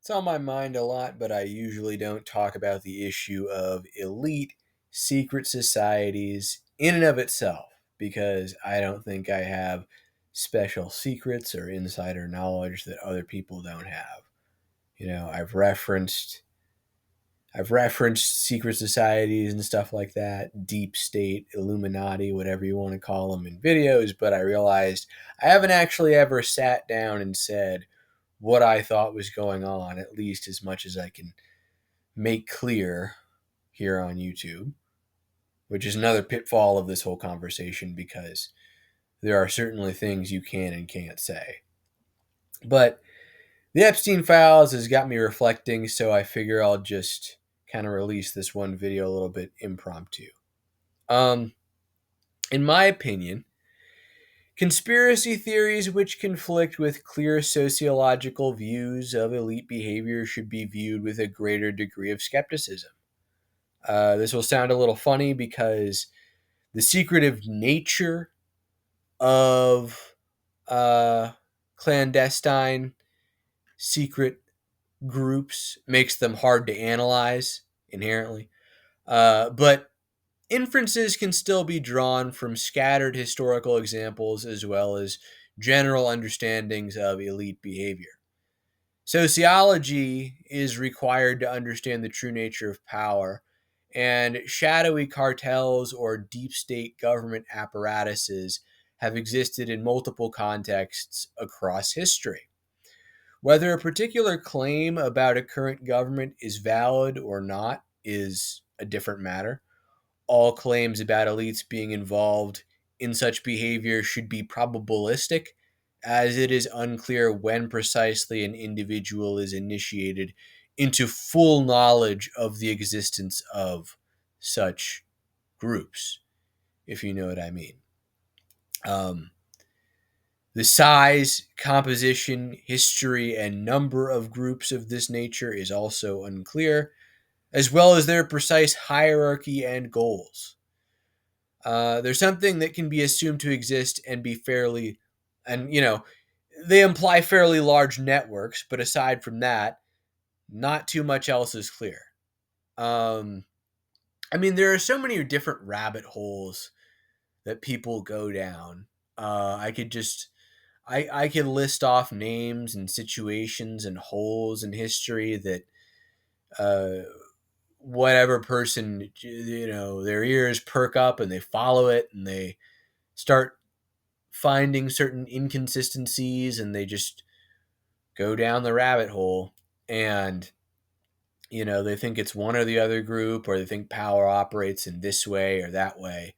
It's on my mind a lot, but I usually don't talk about the issue of elite secret societies in and of itself because I don't think I have special secrets or insider knowledge that other people don't have. I've referenced secret societies and stuff like that, deep state, Illuminati, whatever you want to call them in videos, but I realized I haven't actually ever sat down and said what I thought was going on, at least as much as I can make clear here on YouTube, which is another pitfall of this whole conversation because there are certainly things you can and can't say. But the Epstein files has got me reflecting, so I figure I'll just kind of release this one video a little bit impromptu. Um, in my opinion, conspiracy theories which conflict with clear sociological views of elite behavior should be viewed with a greater degree of skepticism. This will sound a little funny because the secretive nature of uh, clandestine secret groups makes them hard to analyze inherently. But inferences can still be drawn from scattered historical examples as well as general understandings of elite behavior. Sociology is required to understand the true nature of power, and shadowy cartels or deep state government apparatuses have existed in multiple contexts across history. Whether a particular claim about a current government is valid or not is a different matter. All claims about elites being involved in such behavior should be probabilistic, as it is unclear when precisely an individual is initiated into full knowledge of the existence of such groups, if you know what I mean. Um, the size, composition, history, and number of groups of this nature is also unclear, as well as their precise hierarchy and goals. There's something that can be assumed to exist and be fairly, and they imply fairly large networks, but aside from that, not too much else is clear. Um, I mean, there are so many different rabbit holes that people go down. I could list off names and situations and holes in history that uh, whatever person, their ears perk up and they follow it and they start finding certain inconsistencies and they just go down the rabbit hole and they think it's one or the other group, or they think power operates in this way or that way.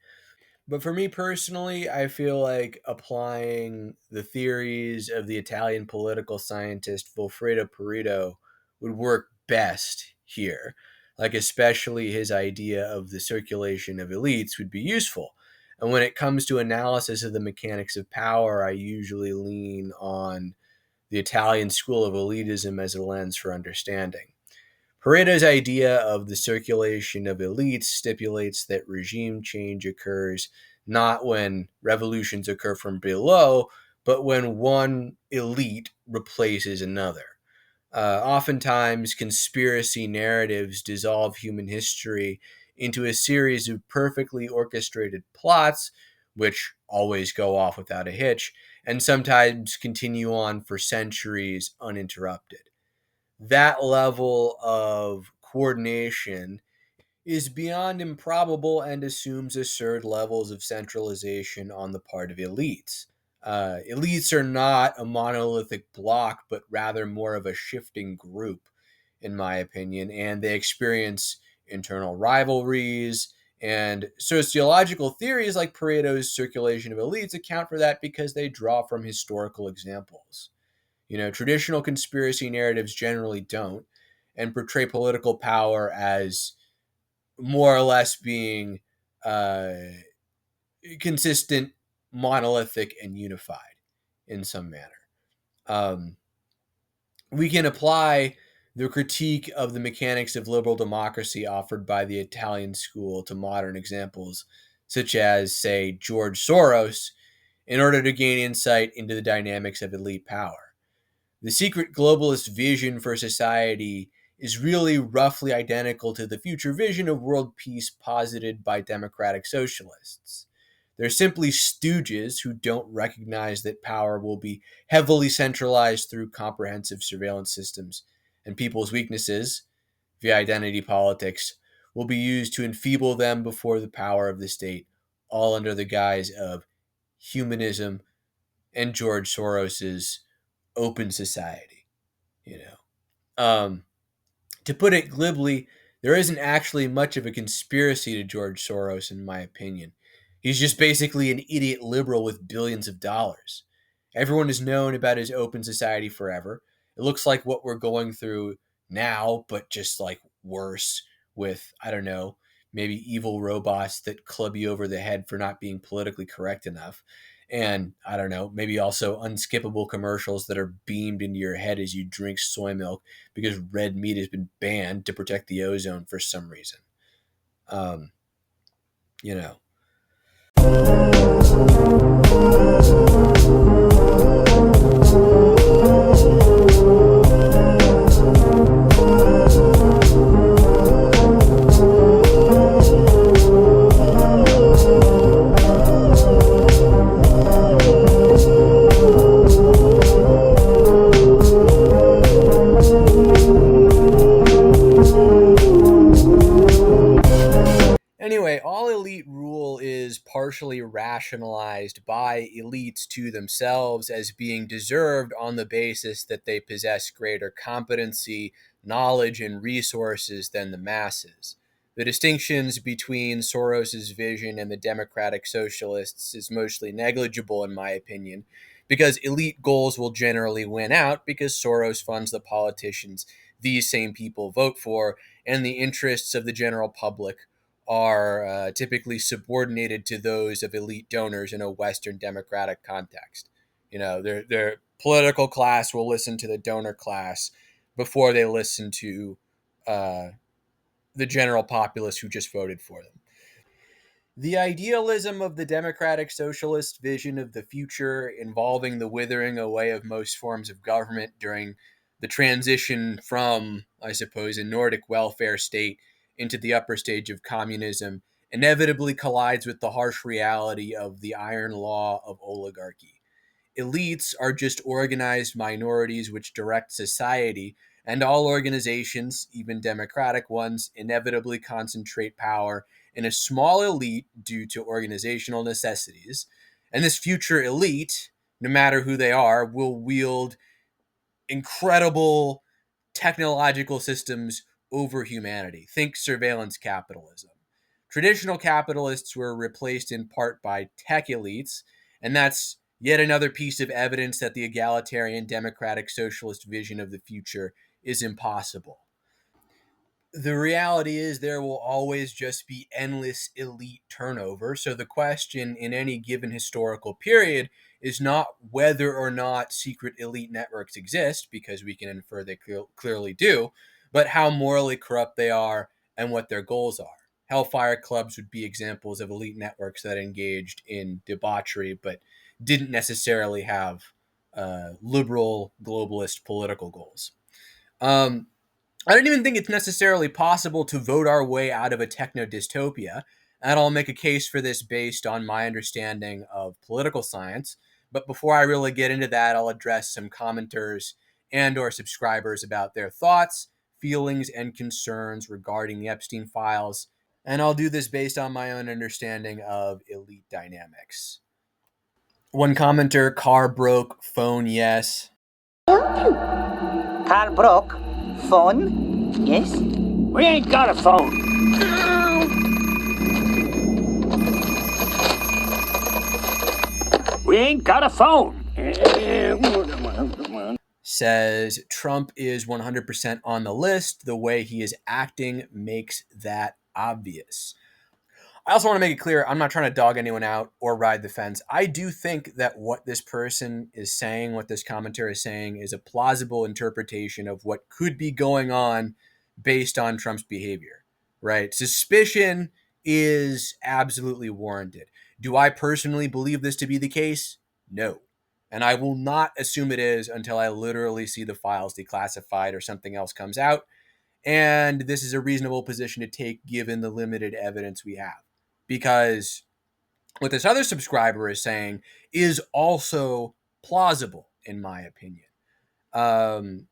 But for me personally, I feel like applying the theories of the Italian political scientist Vilfredo Pareto would work best here. Like, especially his idea of the circulation of elites would be useful. And when it comes to analysis of the mechanics of power, I usually lean on the Italian school of elitism as a lens for understanding. Pareto's idea of the circulation of elites stipulates that regime change occurs not when revolutions occur from below, but when one elite replaces another. Oftentimes, conspiracy narratives dissolve human history into a series of perfectly orchestrated plots, which always go off without a hitch, and sometimes continue on for centuries uninterrupted. That level of coordination is beyond improbable and assumes assured levels of centralization on the part of elites. Elites are not a monolithic block, but rather more of a shifting group, in my opinion, and they experience internal rivalries. And sociological theories like Pareto's circulation of elites account for that because they draw from historical examples. Traditional conspiracy narratives generally don't and portray political power as more or less being uh, consistent, monolithic, and unified in some manner. Um, we can apply the critique of the mechanics of liberal democracy offered by the Italian school to modern examples, such as, say, George Soros, in order to gain insight into the dynamics of elite power. The secret globalist vision for society is really roughly identical to the future vision of world peace posited by democratic socialists. They're simply stooges who don't recognize that power will be heavily centralized through comprehensive surveillance systems, and people's weaknesses, via identity politics, will be used to enfeeble them before the power of the state, all under the guise of humanism and George Soros's open society. You know, to put it glibly, there isn't actually much of a conspiracy to George Soros, in my opinion. He's just basically an idiot liberal with billions of dollars. Everyone has known about his open society forever. It looks like what we're going through now, but just like worse with, I don't know, maybe evil robots that club you over the head for not being politically correct enough. And I don't know, maybe also unskippable commercials that are beamed into your head as you drink soy milk because red meat has been banned to protect the ozone for some reason. Um, you know. Anyway, all elite rule is partially rationalized by elites to themselves as being deserved on the basis that they possess greater competency, knowledge, and resources than the masses. The distinctions between Soros's vision and the democratic socialists is mostly negligible, in my opinion, because elite goals will generally win out because Soros funds the politicians these same people vote for, and the interests of the general public are typically subordinated to those of elite donors in a Western democratic context. You know, their political class will listen to the donor class before they listen to uh, the general populace who just voted for them. The idealism of the democratic socialist vision of the future involving the withering away of most forms of government during the transition from, I suppose, a Nordic welfare state into the upper stage of communism inevitably collides with the harsh reality of the iron law of oligarchy. Elites are just organized minorities which direct society, and all organizations, even democratic ones, inevitably concentrate power in a small elite due to organizational necessities. And this future elite, no matter who they are, will wield incredible technological systems over humanity. Think surveillance capitalism. Traditional capitalists were replaced in part by tech elites, and that's yet another piece of evidence that the egalitarian democratic socialist vision of the future is impossible. The reality is there will always just be endless elite turnover. So the question in any given historical period is not whether or not secret elite networks exist, because we can infer they clearly do, but how morally corrupt they are and what their goals are. Hellfire clubs would be examples of elite networks that engaged in debauchery but didn't necessarily have liberal globalist political goals. Um, I don't even think it's necessarily possible to vote our way out of a techno dystopia, and I'll make a case for this based on my understanding of political science. But before I really get into that, I'll address some commenters and or subscribers about their thoughts, feelings, and concerns regarding the Epstein files, and I'll do this based on my own understanding of elite dynamics. One commenter, car broke, phone yes. Help you. Car broke. Phone? Yes? We ain't got a phone. We ain't got a phone. Says Trump is 100% on the list. The way he is acting makes that obvious. I also want to make it clear, I'm not trying to dog anyone out or ride the fence. I do think that what this person is saying, what this commentator is saying, is a plausible interpretation of what could be going on based on Trump's behavior, right? Suspicion is absolutely warranted. Do I personally believe this to be the case? No. And I will not assume it is until I literally see the files declassified or something else comes out. And this is a reasonable position to take given the limited evidence we have. Because what this other subscriber is saying is also plausible, in my opinion. Um,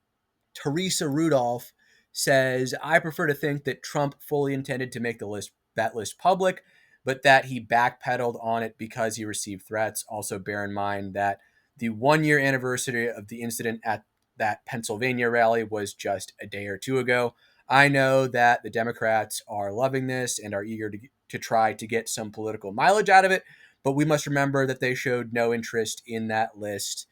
Teresa Rudolph says, I prefer to think that Trump fully intended to make that list public, but that he backpedaled on it because he received threats. Also, bear in mind that the 1 year anniversary of the incident at that Pennsylvania rally was just a day or two ago. I know that the Democrats are loving this and are eager to try to get some political mileage out of it, but we must remember that they showed no interest in that list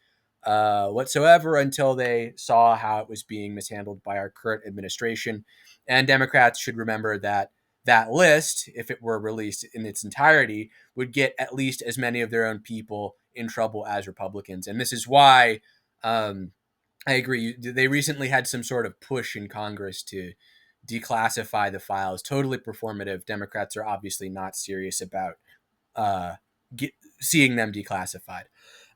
whatsoever until they saw how it was being mishandled by our current administration. And Democrats should remember that that list, if it were released in its entirety, would get at least as many of their own people in trouble as Republicans. And this is why I agree. They recently had some sort of push in Congress to declassify the files. Totally performative. Democrats are obviously not serious about uh, seeing them declassified.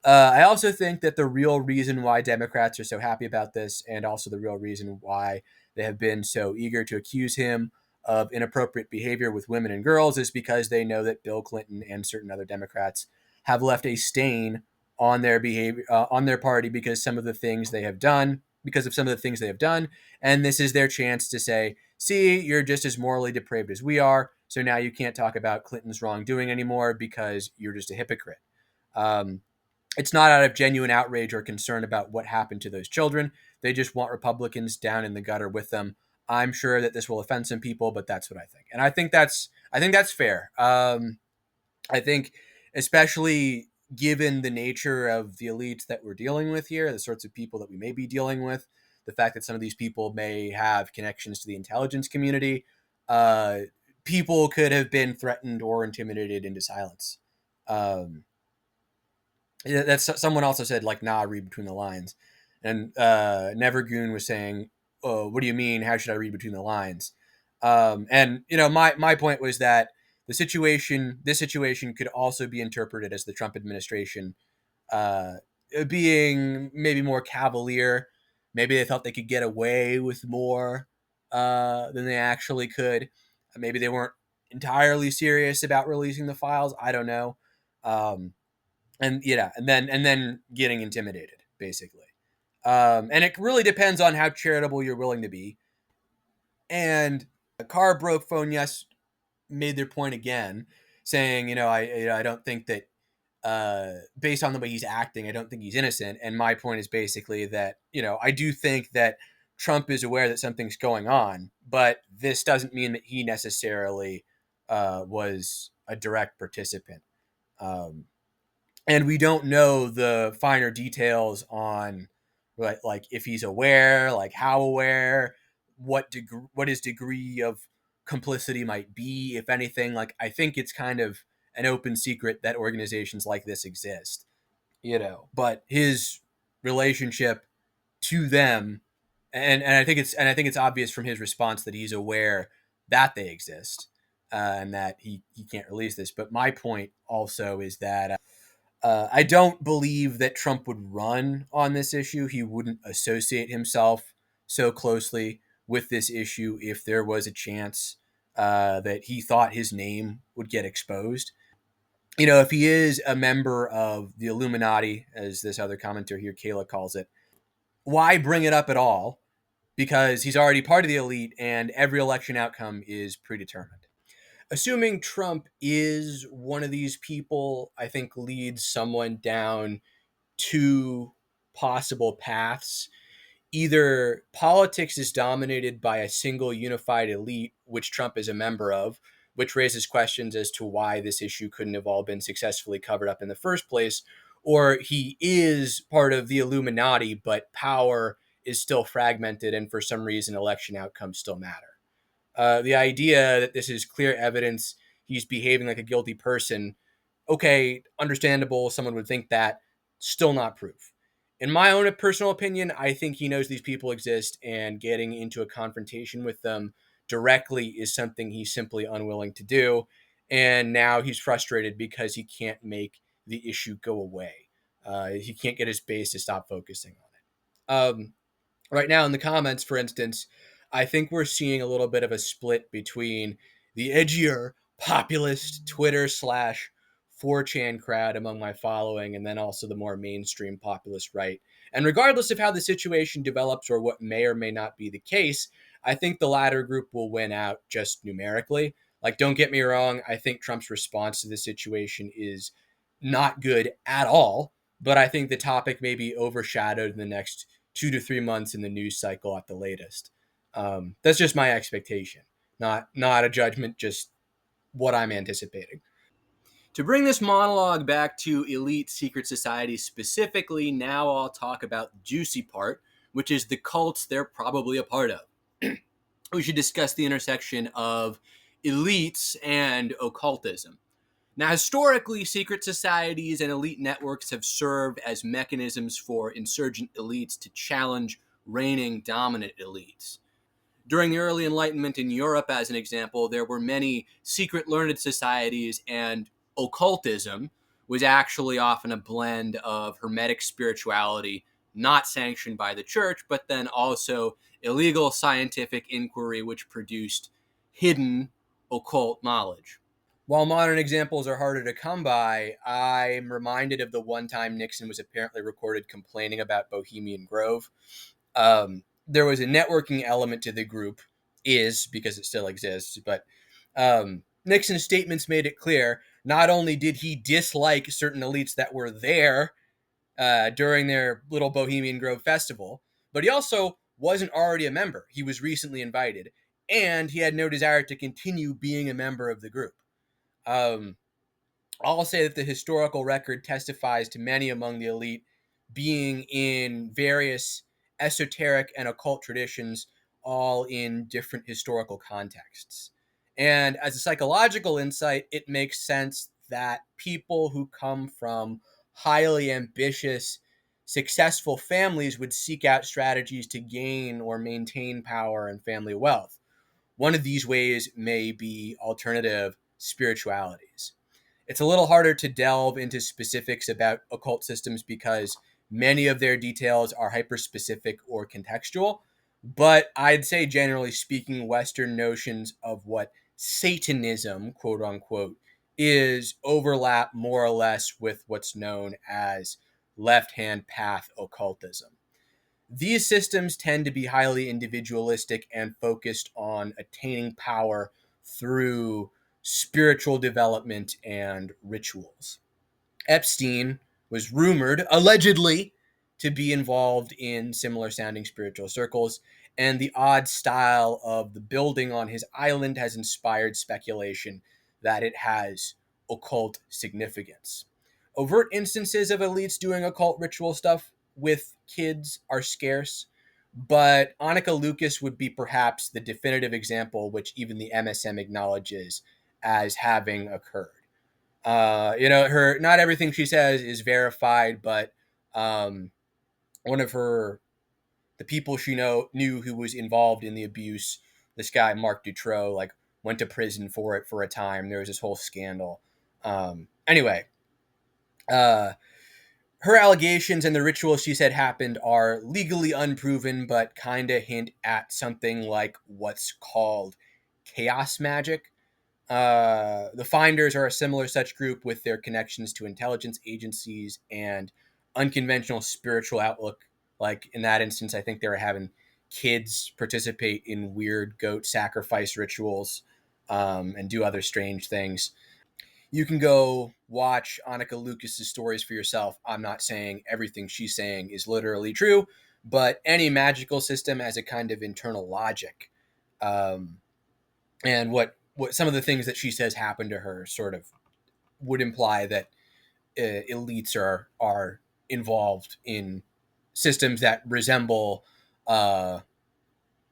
I also think that the real reason why Democrats are so happy about this, and also the real reason why they have been so eager to accuse him of inappropriate behavior with women and girls, is because they know that Bill Clinton and certain other Democrats have left a stain on their behavior, on their party, because some of the things they have done, because of some of the things they have done, and this is their chance to say, "See, you're just as morally depraved as we are, so now you can't talk about Clinton's wrongdoing anymore because you're just a hypocrite." Um, it's not out of genuine outrage or concern about what happened to those children. They just want Republicans down in the gutter with them. I'm sure that this will offend some people, but that's what I think, and I think that's fair. I think, especially given the nature of the elites that we're dealing with here, the sorts of people that we may be dealing with, the fact that some of these people may have connections to the intelligence community, uh, people could have been threatened or intimidated into silence. Um, that's someone also said, like, nah, read between the lines. And Nevergoon was saying, oh, what do you mean, how should I read between the lines? And my point was that this situation could also be interpreted as the Trump administration uh, being maybe more cavalier. Maybe they thought they could get away with more than they actually could. Maybe they weren't entirely serious about releasing the files. I don't know. Um, and yeah, and then getting intimidated, basically. And it really depends on how charitable you're willing to be. And a car broke phone, yes, made their point again, saying, I don't think that based on the way he's acting, I don't think he's innocent. And my point is basically that, I do think that Trump is aware that something's going on, but this doesn't mean that he necessarily was a direct participant. Um, and we don't know the finer details on, like if he's aware, like how aware, what his degree of complicity might be, if anything. Like, I think it's kind of an open secret that organizations like this exist, but his relationship to them, and I think it's obvious from his response that he's aware that they exist, and that he can't release this. But my point also is that I don't believe that Trump would run on this issue. He wouldn't associate himself so closely with this issue if there was a chance that he thought his name would get exposed. If he is a member of the Illuminati, as this other commenter here, Kayla, calls it, why bring it up at all? Because he's already part of the elite and every election outcome is predetermined. Assuming Trump is one of these people, I think leads someone down two possible paths. Either politics is dominated by a single unified elite, which Trump is a member of, which raises questions as to why this issue couldn't have all been successfully covered up in the first place, or he is part of the Illuminati, but power is still fragmented, and for some reason, election outcomes still matter. The idea that this is clear evidence he's behaving like a guilty person, okay, understandable. Someone would think that, still not proof. In my own personal opinion, I think he knows these people exist, and getting into a confrontation with them directly is something he's simply unwilling to do. And now he's frustrated because he can't make the issue go away. He can't get his base to stop focusing on it. Right now in the comments, for instance, I think we're seeing a little bit of a split between the edgier populist Twitter slash 4chan crowd among my following, and then also the more mainstream populist right. And regardless of how the situation develops or what may or may not be the case, I think the latter group will win out just numerically. Like, don't get me wrong, I think Trump's response to the situation is not good at all, but I think the topic may be overshadowed in the next 2 to 3 months in the news cycle at the latest. That's just my expectation, not a judgment, just what I'm anticipating. To bring this monologue back to elite secret societies specifically, now I'll talk about the juicy part, which is the cults they're probably a part of. We should discuss the intersection of elites and occultism. Now, historically, secret societies and elite networks have served as mechanisms for insurgent elites to challenge reigning dominant elites. During the early Enlightenment in Europe, as an example, there were many secret learned societies, and occultism was actually often a blend of hermetic spirituality, not sanctioned by the church, but then also illegal scientific inquiry, which produced hidden occult knowledge. While modern examples are harder to come by, I'm reminded of the one time Nixon was apparently recorded complaining about Bohemian Grove. There was a networking element to the group, is because it still exists, but Nixon's statements made it clear not only did he dislike certain elites that were there during their little Bohemian Grove festival, but he also wasn't already a member. He was recently invited, and he had no desire to continue being a member of the group. Um, I'll say that the historical record testifies to many among the elite being in various esoteric and occult traditions, all in different historical contexts. And as a psychological insight, it makes sense that people who come from highly ambitious, successful families would seek out strategies to gain or maintain power and family wealth. One of these ways may be alternative spiritualities. It's a little harder to delve into specifics about occult systems because many of their details are hyper-specific or contextual. But I'd say, generally speaking, Western notions of what Satanism, quote unquote, is overlap more or less with what's known as left hand path occultism. These systems tend to be highly individualistic and focused on attaining power through spiritual development and rituals. Epstein was rumored, allegedly, to be involved in similar sounding spiritual circles, and the odd style of the building on his island has inspired speculation that it has occult significance. Overt instances of elites doing occult ritual stuff with kids are scarce, but Annika Lucas would be perhaps the definitive example, which even the MSM acknowledges as having occurred. Her not everything she says is verified, but um, one of the people she knew who was involved in the abuse, this guy Mark Dutroux, like went to prison for it for a time. There was this whole scandal. Anyway, uh, her allegations and the rituals she said happened are legally unproven, but kind of hint at something like what's called chaos magic. The Finders are a similar such group with their connections to intelligence agencies and unconventional spiritual outlook. Like in that instance, I think they were having kids participate in weird goat sacrifice rituals and do other strange things. You can go watch Annika Lucas's stories for yourself. I'm not saying everything she's saying is literally true, but any magical system has a kind of internal logic. Um, and what some of the things that she says happened to her sort of would imply that elites are involved in systems that resemble uh,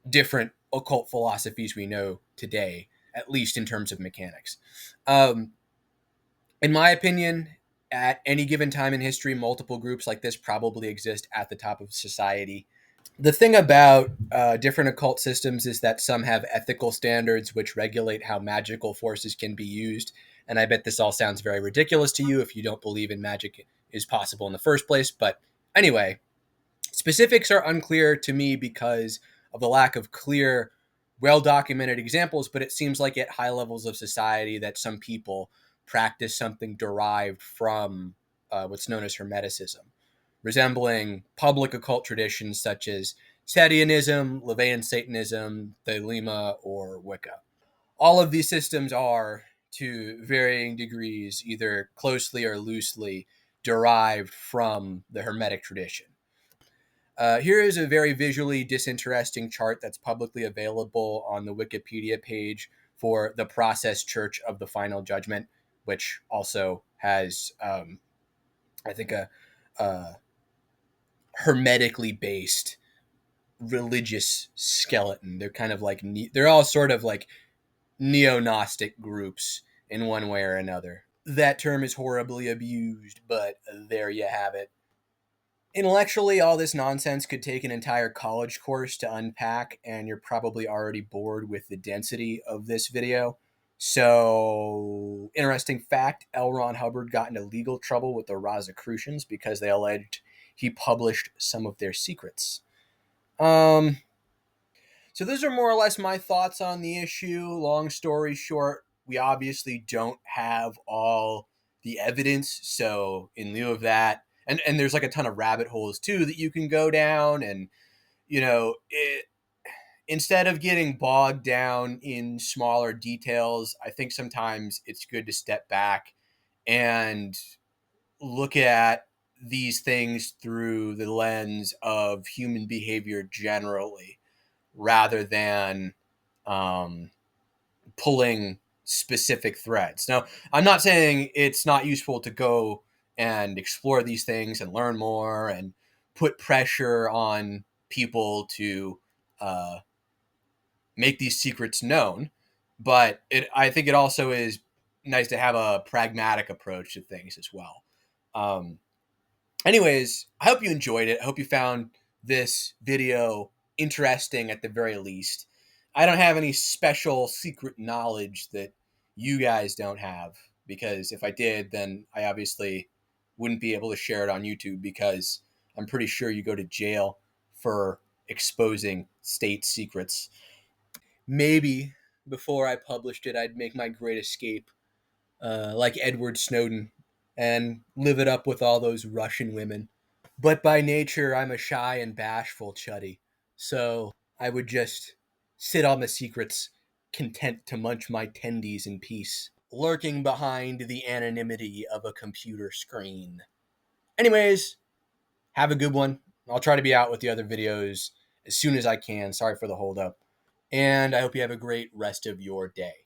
different occult philosophies we know today, at least in terms of mechanics. Um, in my opinion, at any given time in history, multiple groups like this probably exist at the top of society. The thing about different occult systems is that some have ethical standards which regulate how magical forces can be used. And I bet this all sounds very ridiculous to you if you don't believe in magic is possible in the first place. But anyway, specifics are unclear to me because of the lack of clear, well documented examples, but it seems like at high levels of society that some people practice something derived from what's known as Hermeticism, resembling public occult traditions such as Sadianism, Levian Satanism, Thelema, or Wicca. All of these systems are, to varying degrees, either closely or loosely derived from the Hermetic tradition. Here is a very visually disinteresting chart that's publicly available on the Wikipedia page for the Process Church of the Final Judgment, which also has, I think, a hermetically based religious skeleton. They're kind of like, they're all sort of like neo-Gnostic groups in one way or another. That term is horribly abused, but there you have it. Intellectually, all this nonsense could take an entire college course to unpack, and you're probably already bored with the density of this video. So, interesting fact, L. Ron Hubbard got into legal trouble with the Rosicrucians because they alleged he published some of their secrets. So those are more or less my thoughts on the issue. Long story short, we obviously don't have all the evidence. So in lieu of that, and there's like a ton of rabbit holes too that you can go down, and instead of getting bogged down in smaller details, I think sometimes it's good to step back and look at these things through the lens of human behavior generally, rather than um, pulling specific threads. Now, I'm not saying it's not useful to go and explore these things and learn more and put pressure on people to uh, make these secrets known, but I think it also is nice to have a pragmatic approach to things as well. Um, Anyways, I hope you enjoyed it. I hope you found this video interesting at the very least. I don't have any special secret knowledge that you guys don't have, because if I did, then I obviously wouldn't be able to share it on YouTube, because I'm pretty sure you go to jail for exposing state secrets. Maybe before I published it, I'd make my great escape, like Edward Snowden, and live it up with all those Russian women. But by nature, I'm a shy and bashful chuddy, so I would just sit on the secrets, content to munch my tendies in peace, lurking behind the anonymity of a computer screen. Anyways, have a good one. I'll try to be out with the other videos as soon as I can. Sorry for the holdup. And I hope you have a great rest of your day.